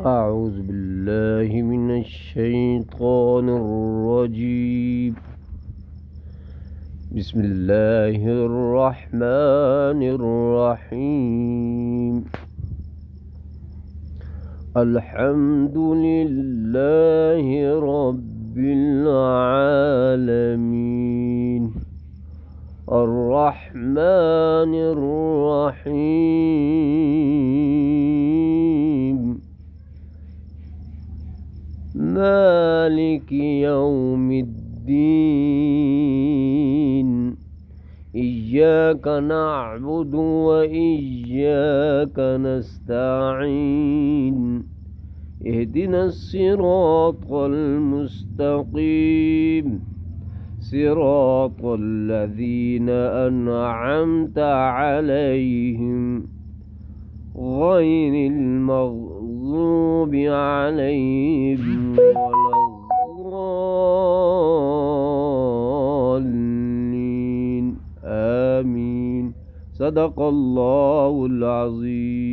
أعوذ بالله من الشيطان الرجيم. بسم الله الرحمن الرحيم. الحمد لله رب العالمين الرحمن الرحيم مالك يوم الدين. إياك نعبد وإياك نستعين. اهدنا الصراط المستقيم صراط الذين أنعمت عليهم غير المغضوب عليهم ولا الضالين. آمين. صدق الله العظيم.